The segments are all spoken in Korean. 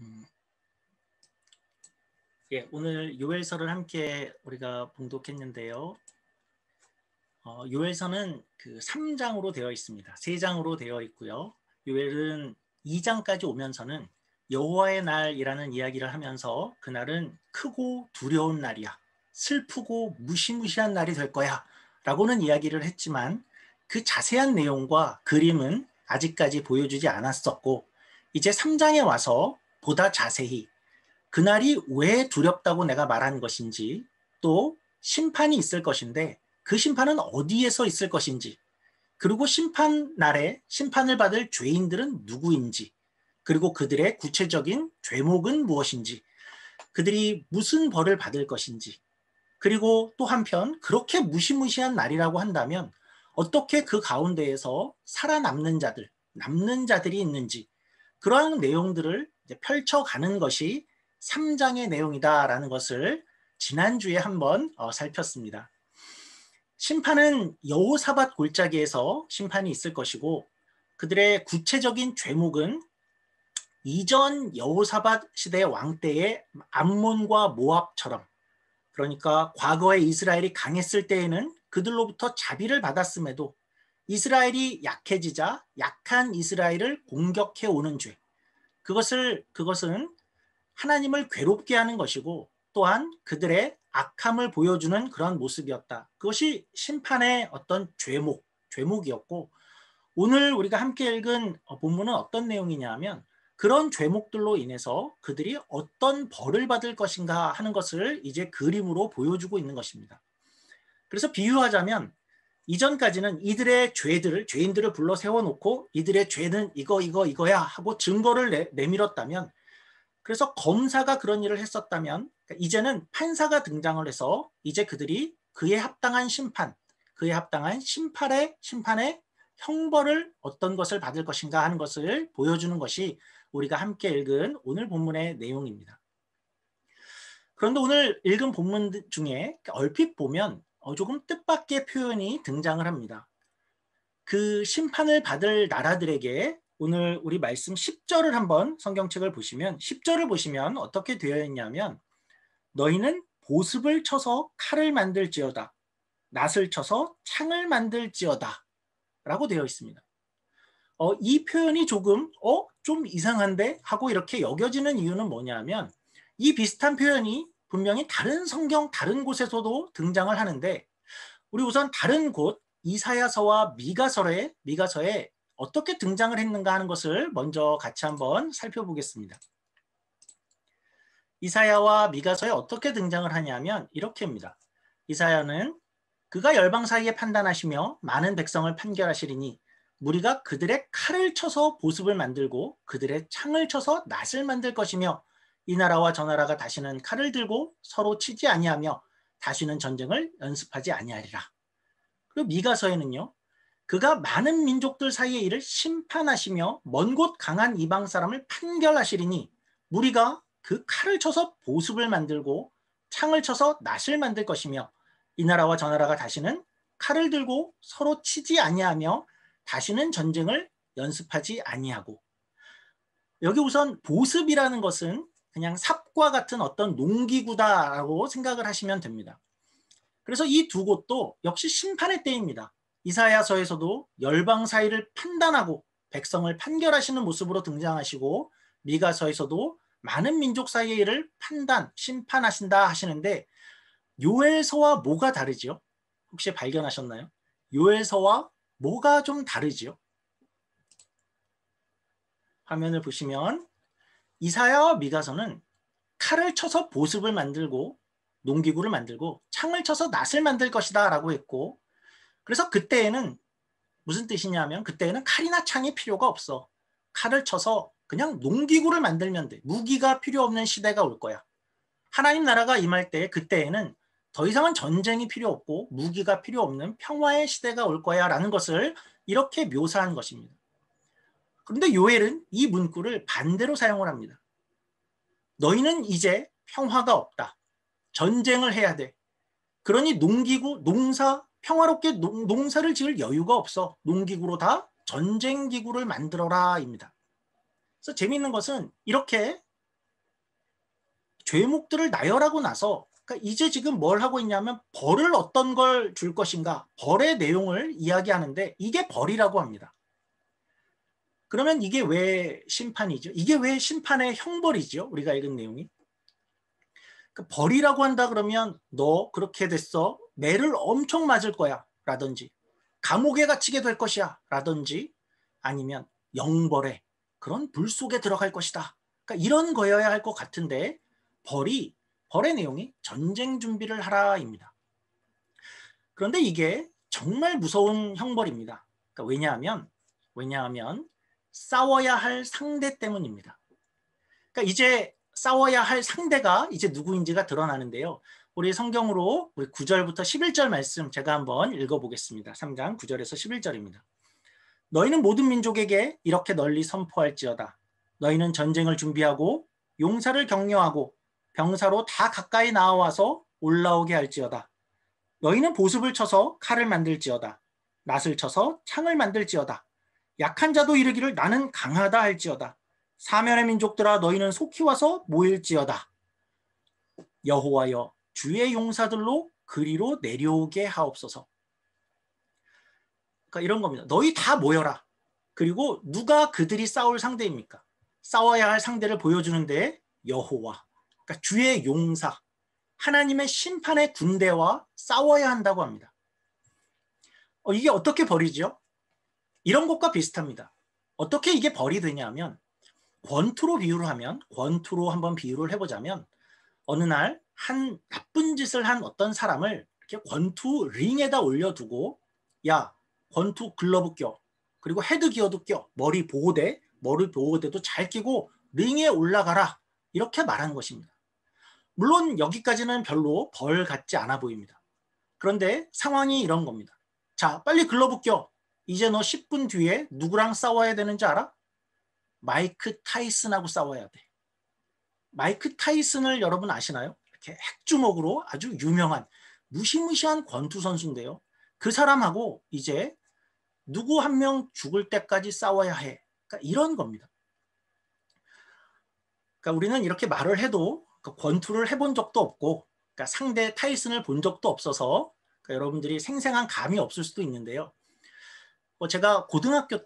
음, 예, 오늘 요엘서를 함께 우리가 봉독했는데요. 요엘서는 그 3장으로 되어 있습니다. 3장으로 되어 있고요. 요엘은 2장까지 오면서는 여호와의 날이라는 이야기를 하면서 그날은 크고 두려운 날이야. 슬프고 무시무시한 날이 될 거야. 라고는 이야기를 했지만 그 자세한 내용과 그림은 아직까지 보여주지 않았었고 이제 3장에 와서 보다 자세히 그날이 왜 두렵다고 내가 말한 것인지 또 심판이 있을 것인데 그 심판은 어디에서 있을 것인지 그리고 심판 날에 심판을 받을 죄인들은 누구인지 그리고 그들의 구체적인 죄목은 무엇인지 그들이 무슨 벌을 받을 것인지 그리고 또 한편 그렇게 무시무시한 날이라고 한다면 어떻게 그 가운데에서 살아남는 자들, 남는 자들이 있는지 그러한 내용들을 펼쳐가는 것이 3장의 내용이다라는 것을 지난주에 한번 살폈습니다. 심판은 여호사밧 골짜기에서 심판이 있을 것이고 그들의 구체적인 죄목은 이전 여호사밧 시대 왕 때의 암몬과 모압처럼 그러니까 과거에 이스라엘이 강했을 때에는 그들로부터 자비를 받았음에도 이스라엘이 약해지자 약한 이스라엘을 공격해 오는 죄 그것은 하나님을 괴롭게 하는 것이고 또한 그들의 악함을 보여주는 그런 모습이었다. 그것이 심판의 어떤 죄목이었고 오늘 우리가 함께 읽은 본문은 어떤 내용이냐면 그런 죄목들로 인해서 그들이 어떤 벌을 받을 것인가 하는 것을 이제 그림으로 보여주고 있는 것입니다. 그래서 비유하자면 이전까지는 이들의 죄인들을 불러 세워놓고 이들의 죄는 이거야 하고 증거를 내밀었다면 그래서 검사가 그런 일을 했었다면 이제는 판사가 등장을 해서 이제 그들이 그에 합당한 심판의 형벌을 어떤 것을 받을 것인가 하는 것을 보여주는 것이 우리가 함께 읽은 오늘 본문의 내용입니다. 그런데 오늘 읽은 본문 중에 얼핏 보면 조금 뜻밖의 표현이 등장을 합니다. 그 심판을 받을 나라들에게 오늘 우리 말씀 10절을 한번 성경책을 보시면 10절을 보시면 어떻게 되어 있냐면 너희는 보습을 쳐서 칼을 만들지어다. 낫을 쳐서 창을 만들지어다. 라고 되어 있습니다. 이 표현이 조금 좀 이상한데 하고 이렇게 여겨지는 이유는 뭐냐면 이 비슷한 표현이 분명히 다른 성경 다른 곳에서도 등장을 하는데 우리 우선 다른 곳 이사야서와 미가서에 어떻게 등장을 했는가 하는 것을 먼저 같이 한번 살펴보겠습니다. 이사야와 미가서에 어떻게 등장을 하냐면 이렇게입니다. 이사야는 그가 열방 사이에 판단하시며 많은 백성을 판결하시리니 무리가 그들의 칼을 쳐서 보습을 만들고 그들의 창을 쳐서 낫을 만들 것이며 이 나라와 저 나라가 다시는 칼을 들고 서로 치지 아니하며 다시는 전쟁을 연습하지 아니하리라. 그리고 미가서에는요. 그가 많은 민족들 사이의 일을 심판하시며 먼 곳 강한 이방 사람을 판결하시리니 무리가 그 칼을 쳐서 보습을 만들고 창을 쳐서 낫을 만들 것이며 이 나라와 저 나라가 다시는 칼을 들고 서로 치지 아니하며 다시는 전쟁을 연습하지 아니하고 여기 우선 보습이라는 것은 그냥 삽과 같은 어떤 농기구다라고 생각을 하시면 됩니다. 그래서 이 두 곳도 역시 심판의 때입니다. 이사야서에서도 열방 사이를 판단하고 백성을 판결하시는 모습으로 등장하시고 미가서에서도 많은 민족 사이의 일을 심판하신다 하시는데 요엘서와 뭐가 다르지요? 혹시 발견하셨나요? 요엘서와 뭐가 좀 다르지요? 화면을 보시면 이사야와 미가서는 칼을 쳐서 보습을 만들고 농기구를 만들고 창을 쳐서 낫을 만들 것이다 라고 했고 그래서 그때에는 무슨 뜻이냐면 그때에는 칼이나 창이 필요가 없어. 칼을 쳐서 그냥 농기구를 만들면 돼. 무기가 필요 없는 시대가 올 거야. 하나님 나라가 임할 때 그때에는 더 이상은 전쟁이 필요 없고 무기가 필요 없는 평화의 시대가 올 거야 라는 것을 이렇게 묘사한 것입니다. 그런데 요엘은 이 문구를 반대로 사용을 합니다. 너희는 이제 평화가 없다. 전쟁을 해야 돼. 그러니 평화롭게 농사를 지을 여유가 없어. 농기구로 다 전쟁기구를 만들어라 입니다. 그래서 재미있는 것은 이렇게 죄목들을 나열하고 나서 그러니까 이제 지금 뭘 하고 있냐면 벌을 어떤 걸 줄 것인가, 벌의 내용을 이야기하는데 이게 벌이라고 합니다. 그러면 이게 왜 심판이죠? 이게 왜 심판의 형벌이죠? 우리가 읽은 내용이. 그러니까 벌이라고 한다 그러면 너 그렇게 됐어. 매를 엄청 맞을 거야. 라든지 감옥에 갇히게 될 것이야. 라든지 아니면 영벌에 그런 불 속에 들어갈 것이다. 그러니까 이런 거여야 할 것 같은데 벌의 내용이 전쟁 준비를 하라입니다. 그런데 이게 정말 무서운 형벌입니다. 그러니까 왜냐하면 싸워야 할 상대 때문입니다. 그러니까 이제 싸워야 할 상대가 이제 누구인지가 드러나는데요. 우리 성경으로 우리 9절부터 11절 말씀 제가 한번 읽어보겠습니다. 3장 9절에서 11절입니다. 너희는 모든 민족에게 이렇게 널리 선포할지어다. 너희는 전쟁을 준비하고 용사를 격려하고 병사로 다 가까이 나와서 올라오게 할지어다. 너희는 보습을 쳐서 칼을 만들지어다. 낫을 쳐서 창을 만들지어다. 약한 자도 이르기를 나는 강하다 할지어다. 사면의 민족들아 너희는 속히 와서 모일지어다. 여호와여 주의 용사들로 그리로 내려오게 하옵소서. 그러니까 이런 겁니다. 너희 다 모여라. 그리고 누가 그들이 싸울 상대입니까? 싸워야 할 상대를 보여주는데 여호와, 그러니까 주의 용사, 하나님의 심판의 군대와 싸워야 한다고 합니다. 이게 어떻게 벌이죠? 이런 것과 비슷합니다. 어떻게 이게 벌이 되냐면 권투로 권투로 한번 비유를 해보자면 어느 날 한 나쁜 짓을 한 어떤 사람을 이렇게 권투 링에다 올려두고 야 권투 글러브 껴 그리고 헤드 기어도 껴 머리 보호대도 잘 끼고 링에 올라가라 이렇게 말한 것입니다. 물론 여기까지는 별로 벌 같지 않아 보입니다. 그런데 상황이 이런 겁니다. 자 빨리 글러브 껴. 이제 너 10분 뒤에 누구랑 싸워야 되는지 알아? 마이크 타이슨하고 싸워야 돼. 마이크 타이슨을 여러분 아시나요? 이렇게 핵주먹으로 아주 유명한 무시무시한 권투 선수인데요. 그 사람하고 이제 누구 한 명 죽을 때까지 싸워야 해. 그러니까 이런 겁니다. 그러니까 우리는 이렇게 말을 해도 권투를 해본 적도 없고 그러니까 상대 타이슨을 본 적도 없어서 그러니까 여러분들이 생생한 감이 없을 수도 있는데요. 제가 고등학교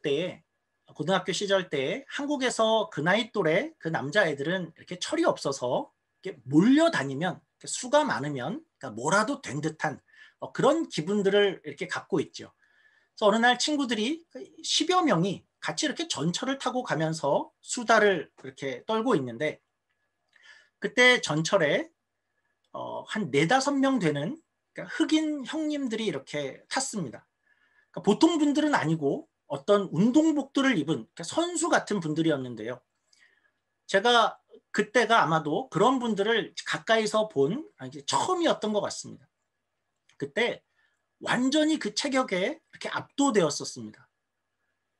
시절 때 한국에서 그 나이 또래 그 남자애들은 이렇게 철이 없어서 이렇게 몰려다니면 수가 많으면 그러니까 뭐라도 된 듯한 그런 기분들을 이렇게 갖고 있죠. 그래서 어느 날 친구들이 10여 명이 같이 이렇게 전철을 타고 가면서 수다를 이렇게 떨고 있는데 그때 전철에 한 4, 5명 되는 그러니까 흑인 형님들이 이렇게 탔습니다. 그러니까 보통 분들은 아니고 어떤 운동복들을 입은 그러니까 선수 같은 분들이었는데요. 제가 그때가 아마도 그런 분들을 가까이서 본 처음이었던 것 같습니다. 그때 완전히 그 체격에 이렇게 압도되었었습니다.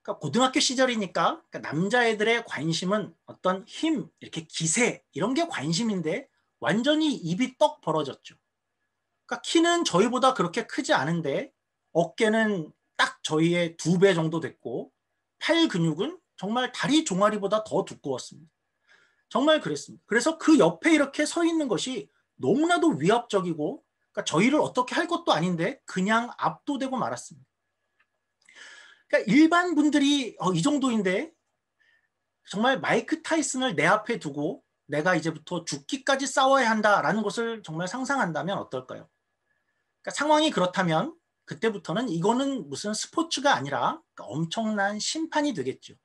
그러니까 고등학교 시절이니까 그러니까 남자애들의 관심은 어떤 힘, 이렇게 기세 이런 게 관심인데 완전히 입이 떡 벌어졌죠. 그러니까 키는 저희보다 그렇게 크지 않은데 어깨는 딱 저희의 2배 정도 됐고 팔 근육은 정말 다리 종아리보다 더 두꺼웠습니다. 정말 그랬습니다. 그래서 그 옆에 이렇게 서 있는 것이 너무나도 위압적이고 그러니까 저희를 어떻게 할 것도 아닌데 그냥 압도되고 말았습니다. 그러니까 일반 분들이 이 정도인데 정말 마이크 타이슨을 내 앞에 두고 내가 이제부터 죽기까지 싸워야 한다라는 것을 정말 상상한다면 어떨까요? 그러니까 상황이 그렇다면 그때부터는 이거는 무슨 스포츠가 아니라 엄청난 심판이 되겠죠.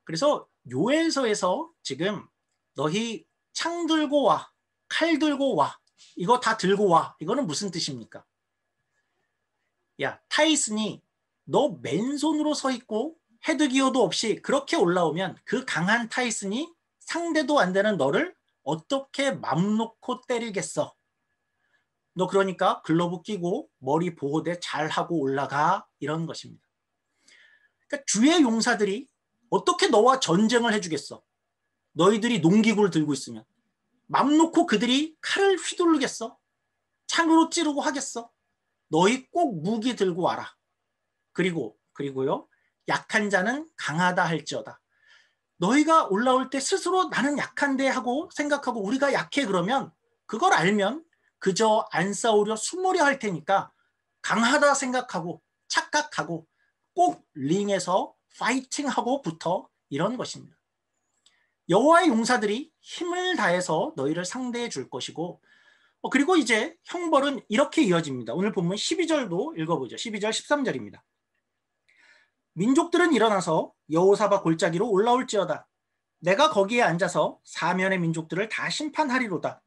그래서 요엘서에서 지금 너희 창 들고 와, 칼 들고 와, 이거 다 들고 와. 이거는 무슨 뜻입니까? 야, 타이슨이 너 맨손으로 서 있고 헤드기어도 없이 그렇게 올라오면 그 강한 타이슨이 상대도 안 되는 너를 어떻게 맘 놓고 때리겠어? 너 그러니까 글러브 끼고 머리 보호대 잘 하고 올라가 이런 것입니다. 그러니까 주의 용사들이 어떻게 너와 전쟁을 해주겠어? 너희들이 농기구를 들고 있으면 맘 놓고 그들이 칼을 휘두르겠어? 창으로 찌르고 하겠어? 너희 꼭 무기 들고 와라. 그리고요 약한 자는 강하다 할지어다. 너희가 올라올 때 스스로 나는 약한데 하고 생각하고 우리가 약해 그러면 그걸 알면 그저 안 싸우려 숨으려 할 테니까 강하다 생각하고 착각하고 꼭 링에서 파이팅하고부터 이런 것입니다. 여호와의 용사들이 힘을 다해서 너희를 상대해 줄 것이고 그리고 이제 형벌은 이렇게 이어집니다. 오늘 본문 12절도 읽어보죠. 12절 13절입니다. 민족들은 일어나서 여호사밧 골짜기로 올라올지어다. 내가 거기에 앉아서 사면의 민족들을 다 심판하리로다.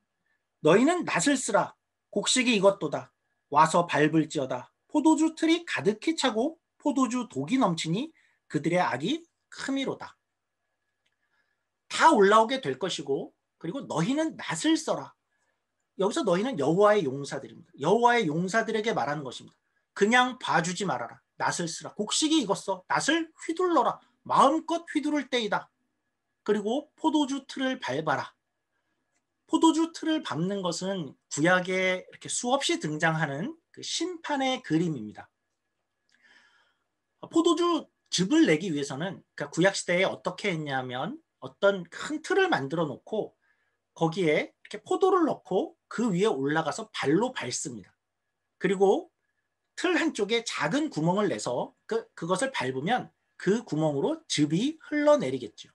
너희는 낫을 쓰라. 곡식이 익었도다. 와서 밟을지어다. 포도주 틀이 가득히 차고 포도주 독이 넘치니 그들의 악이 크미로다. 다 올라오게 될 것이고 그리고 너희는 낫을 써라. 여기서 너희는 여호와의 용사들입니다. 여호와의 용사들에게 말하는 것입니다. 그냥 봐주지 말아라. 낫을 쓰라. 곡식이 익었어. 낫을 휘둘러라. 마음껏 휘두를 때이다. 그리고 포도주 틀을 밟아라. 포도주 틀을 밟는 것은 구약에 이렇게 수없이 등장하는 그 심판의 그림입니다. 포도주 즙을 내기 위해서는 그러니까 구약 시대에 어떻게 했냐면 어떤 큰 틀을 만들어 놓고 거기에 이렇게 포도를 넣고 그 위에 올라가서 발로 밟습니다. 그리고 틀 한쪽에 작은 구멍을 내서 그것을 밟으면 그 구멍으로 즙이 흘러내리겠죠.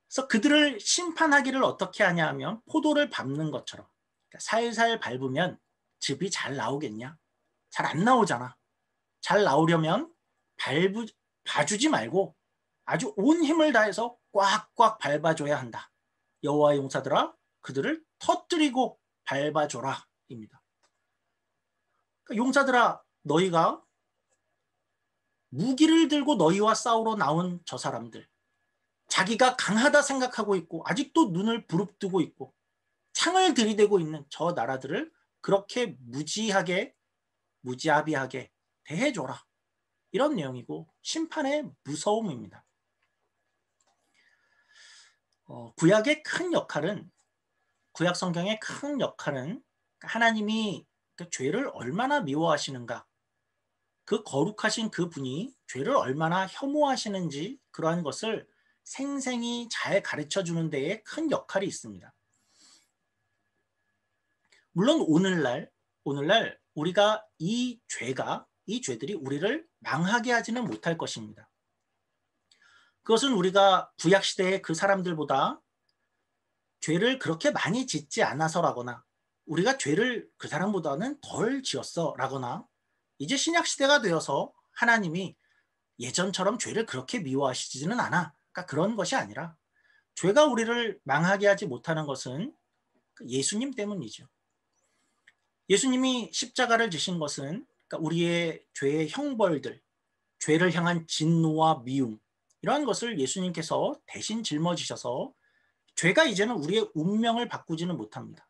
그래서 그들을 심판하기를 어떻게 하냐 하면 포도를 밟는 것처럼 그러니까 살살 밟으면 즙이 잘 나오겠냐? 잘 안 나오잖아. 잘 나오려면 봐주지 말고 아주 온 힘을 다해서 꽉꽉 밟아줘야 한다. 여호와의 용사들아 그들을 터뜨리고 밟아줘라 입니다. 그러니까 용사들아 너희가 무기를 들고 너희와 싸우러 나온 저 사람들 자기가 강하다 생각하고 있고 아직도 눈을 부릅뜨고 있고 창을 들이대고 있는 저 나라들을 그렇게 무지하게 대해줘라. 이런 내용이고 심판의 무서움입니다. 구약의 큰 역할은 구약 성경의 큰 역할은 하나님이 그 죄를 얼마나 미워하시는가 그 거룩하신 그 분이 죄를 얼마나 혐오하시는지 그러한 것을 생생히 잘 가르쳐주는 데에 큰 역할이 있습니다. 물론 오늘날 우리가 이 죄들이 우리를 망하게 하지는 못할 것입니다. 그것은 우리가 구약시대의 그 사람들보다 죄를 그렇게 많이 짓지 않아서라거나 우리가 죄를 그 사람보다는 덜 지었어라거나 이제 신약시대가 되어서 하나님이 예전처럼 죄를 그렇게 미워하시지는 않아. 그러니까 그런 것이 아니라 죄가 우리를 망하게 하지 못하는 것은 예수님 때문이죠. 예수님이 십자가를 지신 것은 그러니까 우리의 죄의 형벌들, 죄를 향한 진노와 미움 이러한 것을 예수님께서 대신 짊어지셔서 죄가 이제는 우리의 운명을 바꾸지는 못합니다.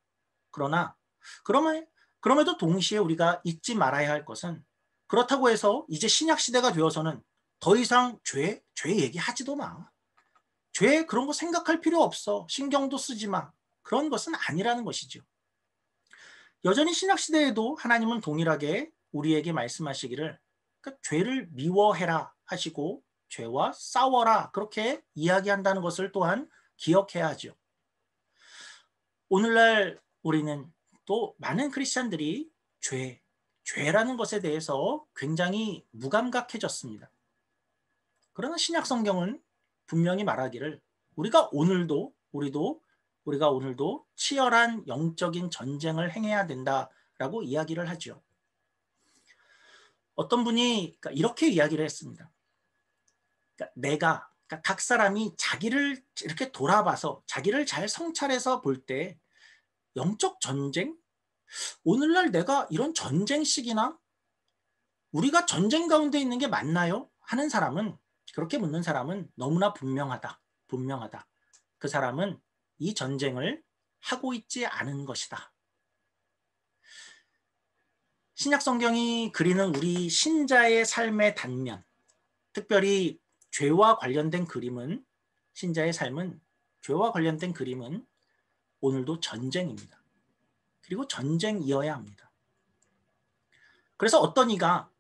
그럼에도 동시에 우리가 잊지 말아야 할 것은 그렇다고 해서 이제 신약 시대가 되어서는 더 이상 죄 얘기하지도 마. 죄 그런 거 생각할 필요 없어. 신경도 쓰지 마. 그런 것은 아니라는 것이죠. 여전히 신약 시대에도 하나님은 동일하게 우리에게 말씀하시기를 그러니까 죄를 미워해라 하시고 죄와 싸워라 그렇게 이야기한다는 것을 또한 기억해야 하죠. 오늘날 우리는 또 많은 크리스찬들이 죄라는 것에 대해서 굉장히 무감각해졌습니다. 그러나 신약 성경은 분명히 말하기를 우리가 오늘도 치열한 영적인 전쟁을 행해야 된다라고 이야기를 하죠. 어떤 분이 이렇게 이야기를 했습니다. 그러니까 각 사람이 자기를 이렇게 돌아봐서 자기를 잘 성찰해서 볼 때 영적 전쟁? 오늘날 내가 이런 전쟁식이나 우리가 전쟁 가운데 있는 게 맞나요? 하는 사람은 그렇게 묻는 사람은 너무나 분명하다. 그 사람은 이 전쟁을 하고 있지 않은 것이다. 신약 성경이 그리는 우리 신자의 삶의 단면, 특별히 죄와 관련된 그림은 신자의 삶은 죄와 관련된 그림은 오늘도 전쟁입니다. 그리고 전쟁이어야 합니다. 그래서 어떤 이가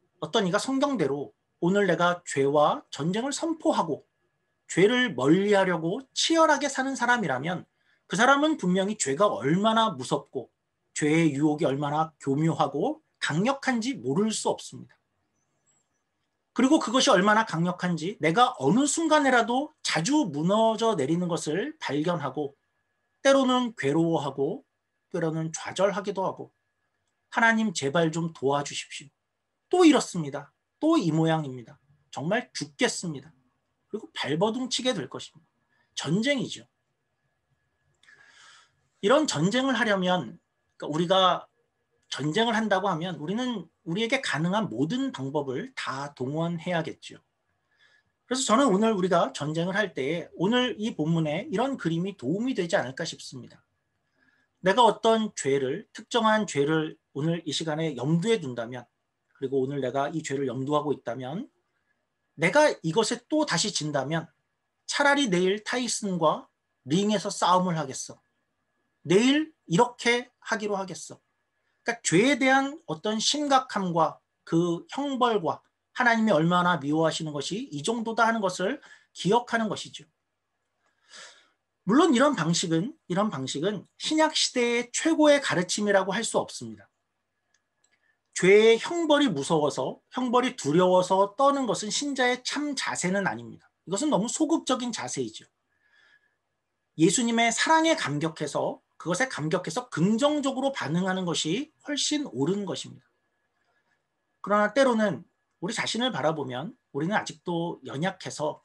성경대로 오늘 내가 죄와 전쟁을 선포하고 죄를 멀리하려고 치열하게 사는 사람이라면 그 사람은 분명히 죄가 얼마나 무섭고 죄의 유혹이 얼마나 교묘하고 강력한지 모를 수 없습니다. 그리고 그것이 얼마나 강력한지 내가 어느 순간에라도 자주 무너져 내리는 것을 발견하고 때로는 괴로워하고 때로는 좌절하기도 하고 하나님 제발 좀 도와주십시오. 또 이렇습니다. 또 이 모양입니다. 정말 죽겠습니다. 그리고 발버둥 치게 될 것입니다. 전쟁이죠. 이런 전쟁을 하려면 우리가 전쟁을 한다고 하면 우리는 우리에게 가능한 모든 방법을 다 동원해야겠죠. 그래서 저는 오늘 우리가 전쟁을 할 때 오늘 이 본문에 이런 그림이 도움이 되지 않을까 싶습니다. 내가 어떤 죄를, 특정한 죄를 오늘 이 시간에 염두에 둔다면, 그리고 오늘 내가 이 죄를 염두하고 있다면, 내가 이것에 또 다시 진다면 차라리 내일 타이슨과 링에서 싸움을 하겠어. 내일 이렇게 하기로 하겠어. 그러니까 죄에 대한 어떤 심각함과 그 형벌과 하나님이 얼마나 미워하시는 것이 이 정도다 하는 것을 기억하는 것이죠. 물론 이런 방식은 신약 시대의 최고의 가르침이라고 할 수 없습니다. 죄의 형벌이 무서워서, 형벌이 두려워서 떠는 것은 신자의 참 자세는 아닙니다. 이것은 너무 소극적인 자세이죠. 예수님의 사랑에 감격해서, 그것에 감격해서 긍정적으로 반응하는 것이 훨씬 옳은 것입니다. 그러나 때로는 우리 자신을 바라보면 우리는 아직도 연약해서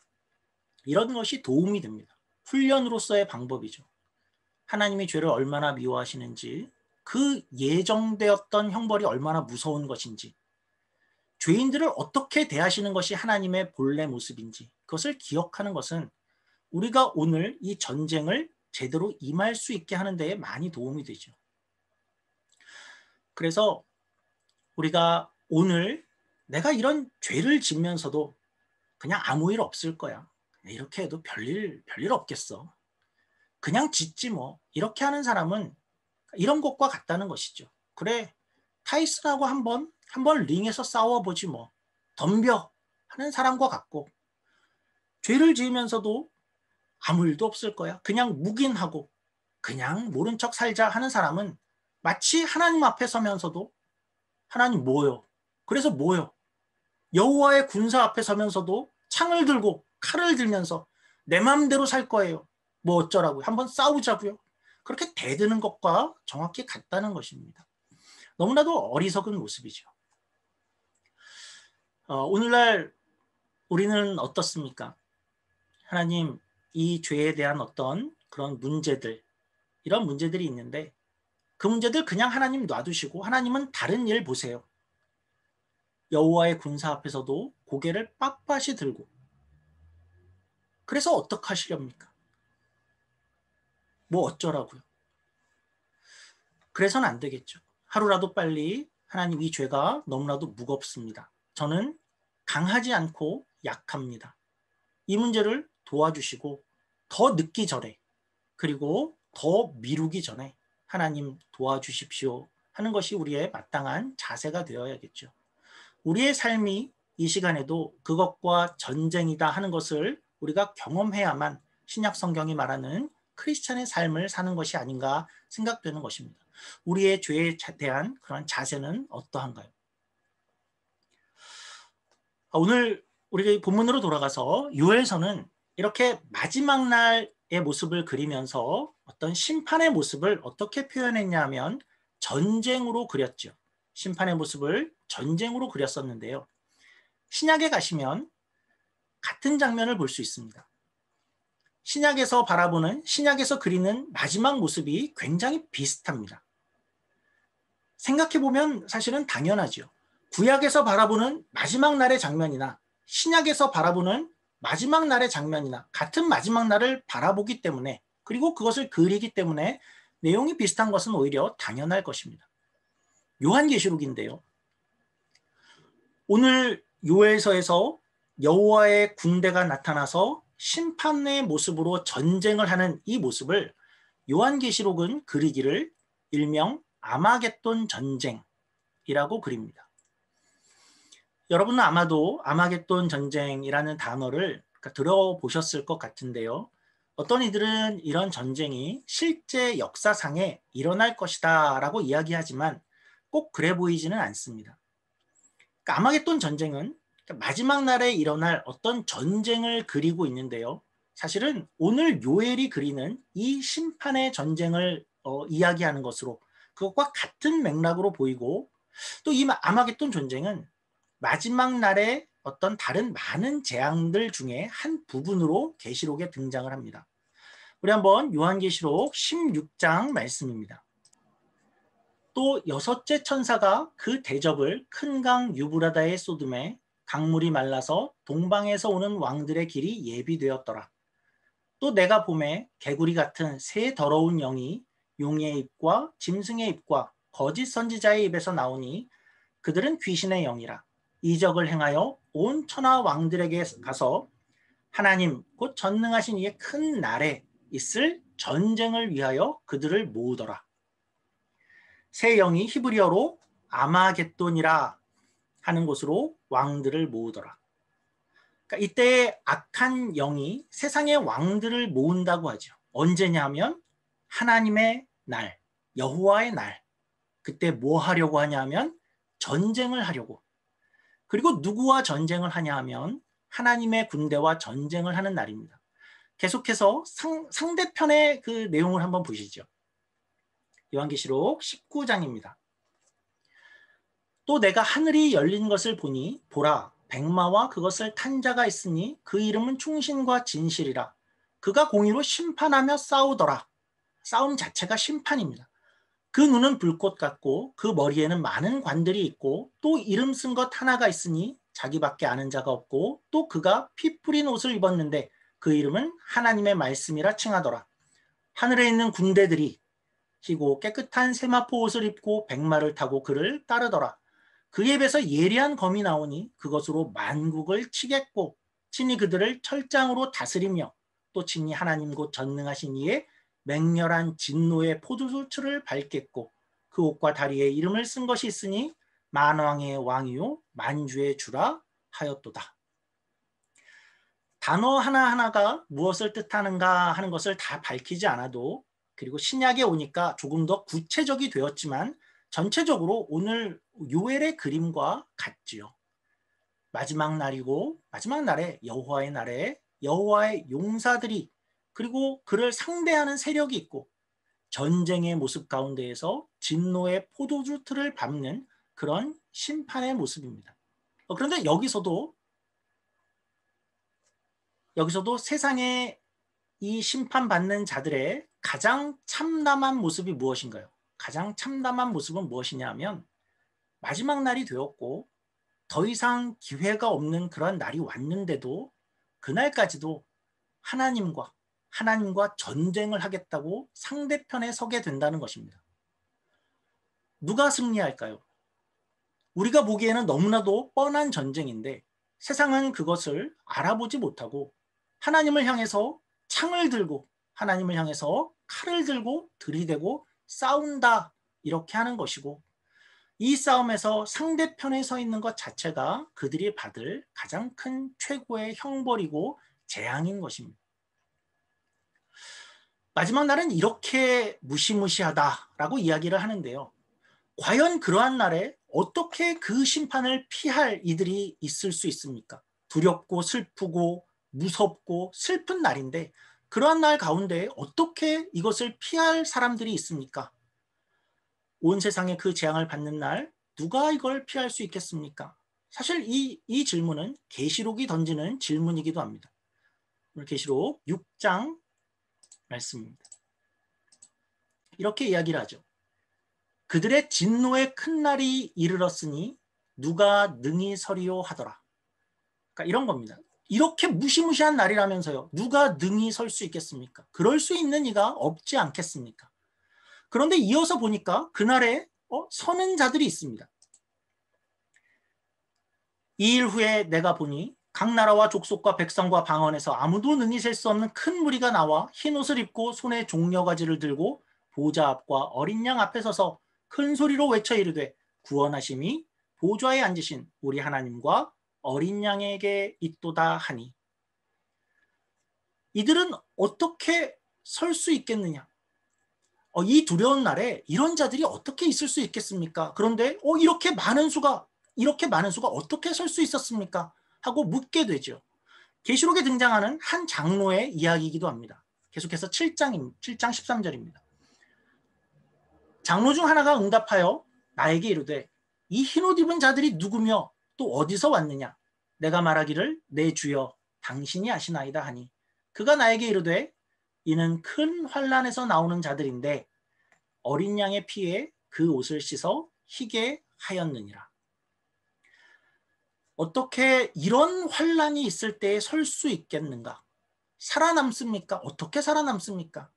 이런 것이 도움이 됩니다. 훈련으로서의 방법이죠. 하나님이 죄를 얼마나 미워하시는지, 그 예정되었던 형벌이 얼마나 무서운 것인지, 죄인들을 어떻게 대하시는 것이 하나님의 본래 모습인지, 그것을 기억하는 것은 우리가 오늘 이 전쟁을 제대로 임할 수 있게 하는 데에 많이 도움이 되죠. 그래서 우리가 오늘 내가 이런 죄를 짓면서도 그냥 아무 일 없을 거야. 이렇게 해도 별일 없겠어. 그냥 짓지 뭐. 이렇게 하는 사람은 이런 것과 같다는 것이죠. 그래, 타이슨하고 한번 링에서 싸워보지 뭐. 덤벼 하는 사람과 같고, 죄를 지으면서도 아무 일도 없을 거야. 그냥 묵인하고 그냥 모른 척 살자 하는 사람은 마치 하나님 앞에 서면서도 하나님 뭐요? 그래서 뭐요? 여호와의 군사 앞에 서면서도 창을 들고 칼을 들면서 내 마음대로 살 거예요. 뭐 어쩌라고요? 한번 싸우자고요. 그렇게 대드는 것과 정확히 같다는 것입니다. 너무나도 어리석은 모습이죠. 오늘날 우리는 어떻습니까? 하나님, 이 죄에 대한 어떤 그런 문제들, 이런 문제들이 있는데 그 문제들 그냥 하나님 놔두시고 하나님은 다른 일 보세요. 여호와의 군사 앞에서도 고개를 빳빳이 들고, 그래서 어떡하시렵니까? 뭐 어쩌라고요? 그래서는 안 되겠죠. 하루라도 빨리 하나님, 이 죄가 너무나도 무겁습니다. 저는 강하지 않고 약합니다. 이 문제를 도와주시고 더 늦기 전에, 그리고 더 미루기 전에 하나님 도와주십시오 하는 것이 우리의 마땅한 자세가 되어야겠죠. 우리의 삶이 이 시간에도 그것과 전쟁이다 하는 것을 우리가 경험해야만 신약 성경이 말하는 크리스찬의 삶을 사는 것이 아닌가 생각되는 것입니다. 우리의 죄에 대한 그런 자세는 어떠한가요? 오늘 우리가 본문으로 돌아가서 요엘서는 이렇게 마지막 날의 모습을 그리면서 어떤 심판의 모습을 어떻게 표현했냐 하면 전쟁으로 그렸죠. 심판의 모습을 전쟁으로 그렸었는데요. 신약에 가시면 같은 장면을 볼 수 있습니다. 신약에서 그리는 마지막 모습이 굉장히 비슷합니다. 생각해보면 사실은 당연하죠. 구약에서 바라보는 마지막 날의 장면이나 신약에서 바라보는 마지막 날의 장면이나 같은 마지막 날을 바라보기 때문에, 그리고 그것을 그리기 때문에 내용이 비슷한 것은 오히려 당연할 것입니다. 요한계시록인데요. 오늘 요엘서에서 여호와의 군대가 나타나서 심판의 모습으로 전쟁을 하는 이 모습을 요한계시록은 그리기를 일명 아마겟돈 전쟁이라고 그립니다. 여러분은 아마도 아마겟돈 전쟁이라는 단어를 그러니까 들어보셨을 것 같은데요. 어떤 이들은 이런 전쟁이 실제 역사상에 일어날 것이다 라고 이야기하지만 꼭 그래 보이지는 않습니다. 그러니까 아마겟돈 전쟁은 마지막 날에 일어날 어떤 전쟁을 그리고 있는데요. 사실은 오늘 요엘이 그리는 이 심판의 전쟁을 이야기하는 것으로 그것과 같은 맥락으로 보이고, 또 이 아마겟돈 전쟁은 마지막 날에 어떤 다른 많은 재앙들 중에 한 부분으로 계시록에 등장을 합니다. 우리 한번 요한계시록 16장 말씀입니다. 또 여섯째 천사가 그 대접을 큰 강 유브라다에 쏟음에 강물이 말라서 동방에서 오는 왕들의 길이 예비되었더라. 또 내가 봄에 개구리 같은 새 더러운 영이 용의 입과 짐승의 입과 거짓 선지자의 입에서 나오니 그들은 귀신의 영이라. 이적을 행하여 온 천하 왕들에게 가서 하나님 곧 전능하신 이의 큰 날에 있을 전쟁을 위하여 그들을 모으더라. 새 영이 히브리어로 아마겟돈이라 하는 곳으로 왕들을 모으더라. 그러니까 이때 악한 영이 세상의 왕들을 모은다고 하죠. 언제냐 하면 하나님의 날, 여호와의 날. 그때 뭐 하려고 하냐 하면 전쟁을 하려고. 그리고 누구와 전쟁을 하냐 하면 하나님의 군대와 전쟁을 하는 날입니다. 계속해서 상대편의 그 내용을 한번 보시죠. 요한계시록 19장입니다. 또 내가 하늘이 열린 것을 보니 보라 백마와 그것을 탄 자가 있으니 그 이름은 충신과 진실이라. 그가 공의로 심판하며 싸우더라. 싸움 자체가 심판입니다. 그 눈은 불꽃 같고 그 머리에는 많은 관들이 있고 또 이름 쓴 것 하나가 있으니 자기밖에 아는 자가 없고 또 그가 피 뿌린 옷을 입었는데 그 이름은 하나님의 말씀이라 칭하더라. 하늘에 있는 군대들이 희고 깨끗한 세마포 옷을 입고 백마를 타고 그를 따르더라. 그의 입에서 예리한 검이 나오니 그것으로 만국을 치겠고 친히 그들을 철장으로 다스리며 또 친히 하나님 곧 전능하신 이의 맹렬한 진노의 포도주를 밟겠고 그 옷과 다리에 이름을 쓴 것이 있으니 만왕의 왕이요 만주의 주라 하였도다. 단어 하나하나가 무엇을 뜻하는가 하는 것을 다 밝히지 않아도, 그리고 신약에 오니까 조금 더 구체적이 되었지만 전체적으로 오늘 요엘의 그림과 같지요. 마지막 날이고 마지막 날에 여호와의 날에 여호와의 용사들이 그리고 그를 상대하는 세력이 있고 전쟁의 모습 가운데에서 진노의 포도주 틀을 밟는 그런 심판의 모습입니다. 그런데 여기서도 세상에 이 심판받는 자들의 가장 참담한 모습이 무엇인가요? 가장 참담한 모습은 무엇이냐 하면 마지막 날이 되었고 더 이상 기회가 없는 그런 날이 왔는데도 그날까지도 하나님과 전쟁을 하겠다고 상대편에 서게 된다는 것입니다. 누가 승리할까요? 우리가 보기에는 너무나도 뻔한 전쟁인데 세상은 그것을 알아보지 못하고 하나님을 향해서 창을 들고 하나님을 향해서 칼을 들고 들이대고 싸운다 이렇게 하는 것이고, 이 싸움에서 상대편에 서 있는 것 자체가 그들이 받을 가장 큰 최고의 형벌이고 재앙인 것입니다. 마지막 날은 이렇게 무시무시하다라고 이야기를 하는데요. 과연 그러한 날에 어떻게 그 심판을 피할 이들이 있을 수 있습니까? 두렵고 슬프고 무섭고 슬픈 날인데 그러한 날 가운데 어떻게 이것을 피할 사람들이 있습니까? 온 세상에 그 재앙을 받는 날 누가 이걸 피할 수 있겠습니까? 사실 이 질문은 계시록이 던지는 질문이기도 합니다. 오늘 계시록 6장 말씀입니다. 이렇게 이야기를 하죠. 그들의 진노의 큰 날이 이르렀으니 누가 능히 서리요 하더라. 그러니까 이런 겁니다. 이렇게 무시무시한 날이라면서요. 누가 능히 설 수 있겠습니까? 그럴 수 있는 이가 없지 않겠습니까? 그런데 이어서 보니까 그날에 서는 자들이 있습니다. 이 일 후에 내가 보니 각 나라와 족속과 백성과 방언에서 아무도 능히 셀 수 없는 큰 무리가 나와 흰 옷을 입고 손에 종려가지를 들고 보좌 앞과 어린 양 앞에 서서 큰 소리로 외쳐 이르되 구원하심이 보좌에 앉으신 우리 하나님과 어린 양에게 있도다 하니. 이들은 어떻게 설 수 있겠느냐? 이 두려운 날에 이런 자들이 어떻게 있을 수 있겠습니까? 그런데 이렇게 많은 수가 어떻게 설 수 있었습니까? 하고 묻게 되죠. 계시록에 등장하는 한 장로의 이야기이기도 합니다. 계속해서 7장 13절입니다. 장로 중 하나가 응답하여 나에게 이르되 이 흰옷 입은 자들이 누구며 또 어디서 왔느냐? 내가 말하기를 내 주여 당신이 아시나이다 하니 그가 나에게 이르되 이는 큰 환난에서 나오는 자들인데 어린 양의 피에 그 옷을 씻어 희게 하였느니라. 어떻게 이런 환난이 있을 때에 설 수 있겠는가? 살아남습니까? 어떻게 살아남습니까?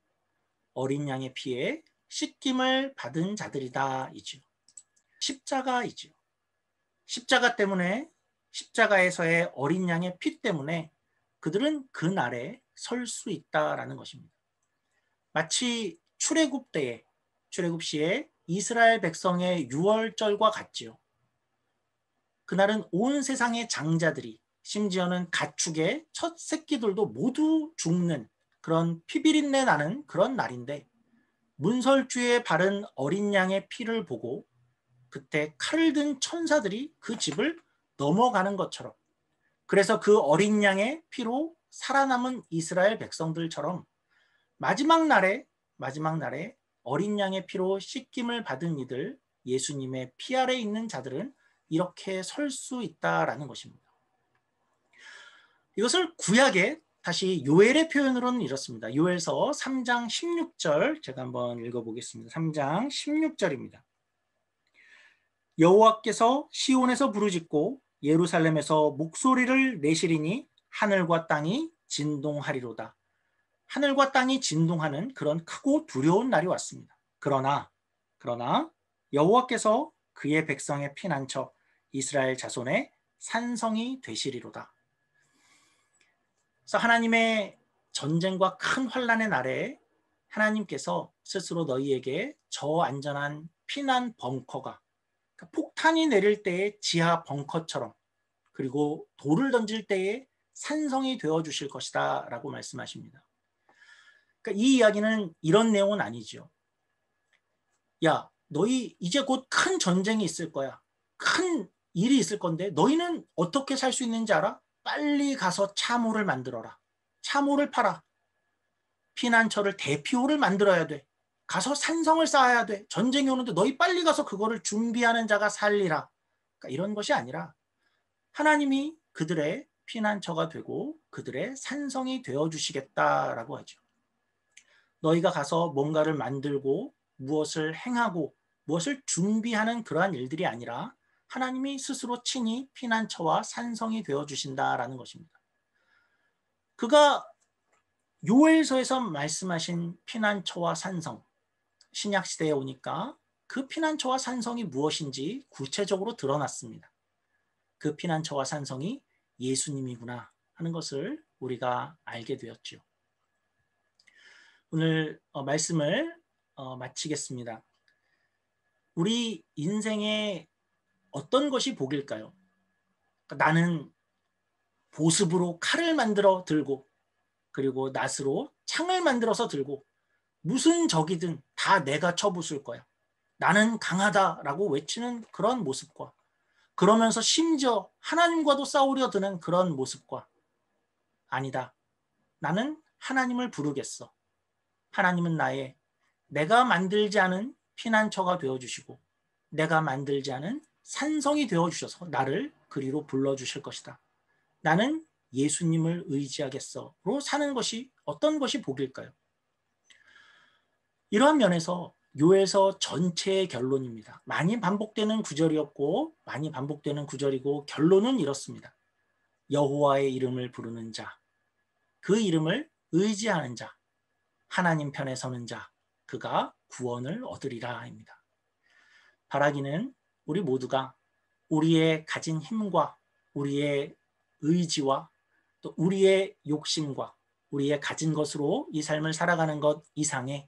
어린 양의 피에 씻김을 받은 자들이다 이죠. 십자가이죠. 십자가 때문에 십자가에서의 어린 양의 피 때문에 그들은 그 날에 설 수 있다라는 것입니다. 마치 출애굽 시에 이스라엘 백성의 유월절과 같지요. 그날은 온 세상의 장자들이 심지어는 가축의 첫 새끼들도 모두 죽는 그런 피비린내 나는 그런 날인데 문설주에 바른 어린 양의 피를 보고 그때 칼을 든 천사들이 그 집을 넘어가는 것처럼 그래서 그 어린 양의 피로 살아남은 이스라엘 백성들처럼 마지막 날에 어린 양의 피로 씻김을 받은 이들 예수님의 피 아래 있는 자들은 이렇게 설 수 있다라는 것입니다. 이것을 구약에 다시 요엘의 표현으로는 이렇습니다. 요엘서 3장 16절 제가 한번 읽어보겠습니다. 3장 16절입니다. 여호와께서 시온에서 부르짖고 예루살렘에서 목소리를 내시리니 하늘과 땅이 진동하리로다. 하늘과 땅이 진동하는 그런 크고 두려운 날이 왔습니다. 그러나 여호와께서 그의 백성의 피난처 이스라엘 자손의 산성이 되시리로다. 그래서 하나님의 전쟁과 큰 환난의 날에 하나님께서 스스로 너희에게 저 안전한 피난 벙커가 그러니까 폭탄이 내릴 때의 지하 벙커처럼 그리고 돌을 던질 때의 산성이 되어주실 것이다 라고 말씀하십니다. 그러니까 이 이야기는 이런 내용은 아니죠. 야, 너희 이제 곧 큰 전쟁이 있을 거야. 큰 일이 있을 건데 너희는 어떻게 살 수 있는지 알아? 빨리 가서 참호를 만들어라. 참호를 팔아. 피난처를 대피호를 만들어야 돼. 가서 산성을 쌓아야 돼. 전쟁이 오는데 너희 빨리 가서 그거를 준비하는 자가 살리라. 그러니까 이런 것이 아니라 하나님이 그들의 피난처가 되고 그들의 산성이 되어주시겠다라고 하죠. 너희가 가서 뭔가를 만들고 무엇을 행하고 무엇을 준비하는 그러한 일들이 아니라 하나님이 스스로 친히 피난처와 산성이 되어주신다라는 것입니다. 그가 요엘서에서 말씀하신 피난처와 산성, 신약시대에 오니까 그 피난처와 산성이 무엇인지 구체적으로 드러났습니다. 그 피난처와 산성이 예수님이구나 하는 것을 우리가 알게 되었죠. 오늘 말씀을 마치겠습니다. 우리 인생에 어떤 것이 복일까요? 나는 보습으로 칼을 만들어 들고 그리고 낫으로 창을 만들어서 들고 무슨 적이든 다 내가 쳐부술 거야. 나는 강하다라고 외치는 그런 모습과 그러면서 심지어 하나님과도 싸우려 드는 그런 모습과 아니다. 나는 하나님을 부르겠어. 하나님은 내가 만들지 않은 피난처가 되어주시고 내가 만들지 않은 산성이 되어주셔서 나를 그리로 불러주실 것이다. 나는 예수님을 의지하겠어로 사는 것이 어떤 것이 복일까요? 이러한 면에서 요엘서 전체의 결론입니다. 많이 반복되는 구절이었고 많이 반복되는 구절이고 결론은 이렇습니다. 여호와의 이름을 부르는 자, 그 이름을 의지하는 자, 하나님 편에 서는 자, 그가 구원을 얻으리라입니다. 바라기는 우리 모두가 우리의 가진 힘과 우리의 의지와 또 우리의 욕심과 우리의 가진 것으로 이 삶을 살아가는 것 이상의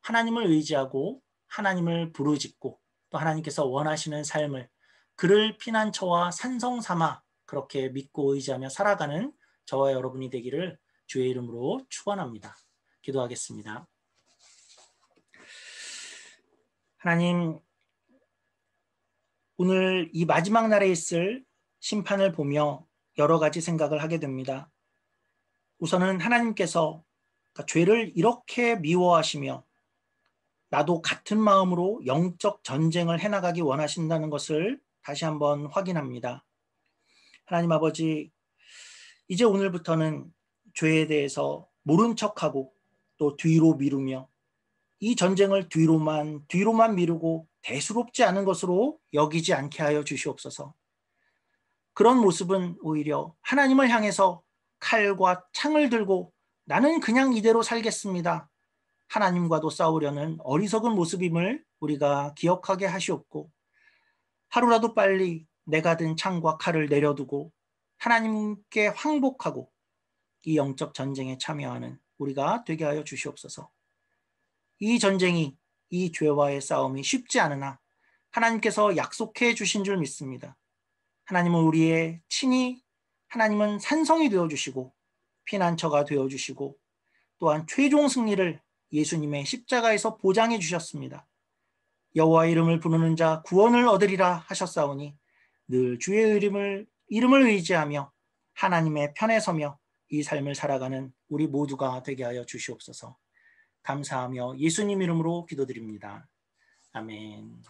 하나님을 의지하고 하나님을 부르짖고 또 하나님께서 원하시는 삶을 그를 피난처와 산성 삼아 그렇게 믿고 의지하며 살아가는 저와 여러분이 되기를 주의 이름으로 축원합니다. 기도하겠습니다. 하나님, 오늘 이 마지막 날에 있을 심판을 보며 여러 가지 생각을 하게 됩니다. 우선은 하나님께서 죄를 이렇게 미워하시며 나도 같은 마음으로 영적 전쟁을 해나가기 원하신다는 것을 다시 한번 확인합니다. 하나님 아버지, 이제 오늘부터는 죄에 대해서 모른 척하고 또 뒤로 미루며 이 전쟁을 뒤로만 미루고 대수롭지 않은 것으로 여기지 않게 하여 주시옵소서. 그런 모습은 오히려 하나님을 향해서 칼과 창을 들고 나는 그냥 이대로 살겠습니다. 하나님과도 싸우려는 어리석은 모습임을 우리가 기억하게 하시옵고, 하루라도 빨리 내가 든 창과 칼을 내려두고 하나님께 항복하고 이 영적 전쟁에 참여하는 우리가 되게 하여 주시옵소서. 이 전쟁이, 이 죄와의 싸움이 쉽지 않으나 하나님께서 약속해 주신 줄 믿습니다. 하나님은 우리의 친히, 하나님은 산성이 되어주시고 피난처가 되어주시고 또한 최종 승리를 예수님의 십자가에서 보장해 주셨습니다. 여호와의 이름을 부르는 자 구원을 얻으리라 하셨사오니 늘 주의 이름을 의지하며 하나님의 편에 서며 이 삶을 살아가는 우리 모두가 되게 하여 주시옵소서. 감사하며 예수님 이름으로 기도드립니다. 아멘.